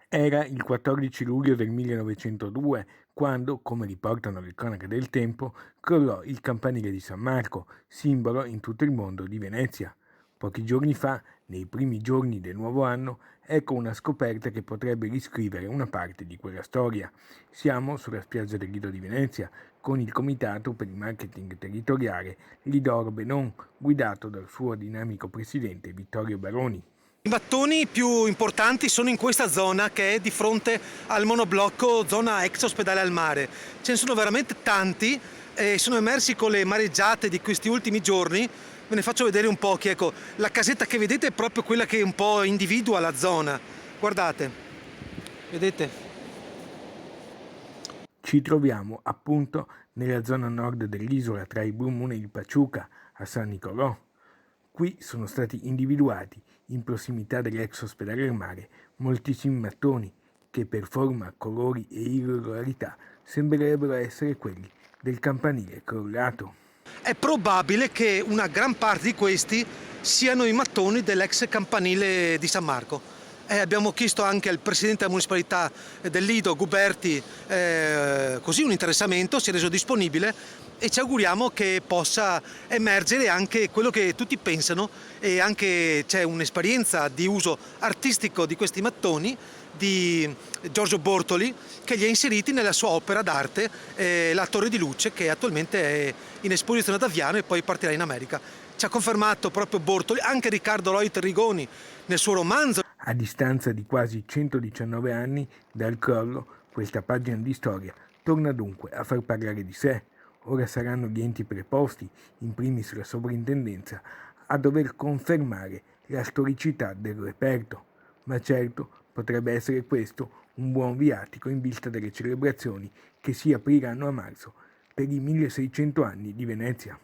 Era il 14 luglio del 1902 quando, come riportano le cronache del tempo, crollò il campanile di San Marco, simbolo in tutto il mondo di Venezia. Pochi giorni fa, nei primi giorni del nuovo anno, ecco una scoperta che potrebbe riscrivere una parte di quella storia. Siamo sulla spiaggia del Lido di Venezia, con il Comitato per il Marketing Territoriale Lido Benon, guidato dal suo dinamico presidente Vittorio Baroni. I mattoni più importanti sono in questa zona che è di fronte al monoblocco, zona ex ospedale al mare. Ce ne sono veramente tanti e sono emersi con le mareggiate di questi ultimi giorni. Ve ne faccio vedere un po'. Ecco, la casetta che vedete è proprio quella che un po' individua la zona. Guardate, vedete? Ci troviamo appunto nella zona nord dell'isola tra il Blue Moon e il Paciuca, a San Nicolò. Qui sono stati individuati, in prossimità dell'ex ospedale al mare, moltissimi mattoni che per forma, colori e irregolarità sembrerebbero essere quelli del campanile crollato. È probabile che una gran parte di questi siano i mattoni dell'ex campanile di San Marco. Abbiamo chiesto anche al presidente della municipalità del Lido, Guberti, così un interessamento, si è reso disponibile e ci auguriamo che possa emergere anche quello che tutti pensano e anche c'è un'esperienza di uso artistico di questi mattoni di Giorgio Bortoli che li ha inseriti nella sua opera d'arte La Torre di Luce, che attualmente è in esposizione ad Aviano e poi partirà in America. Ci ha confermato proprio Bortoli, anche Riccardo Loit Rigoni nel suo romanzo. A distanza di quasi 119 anni dal crollo, questa pagina di storia torna dunque a far parlare di sé. Ora saranno gli enti preposti, in primis la sovrintendenza, a dover confermare la storicità del reperto. Ma certo potrebbe essere questo un buon viatico in vista delle celebrazioni che si apriranno a marzo per i 1600 anni di Venezia.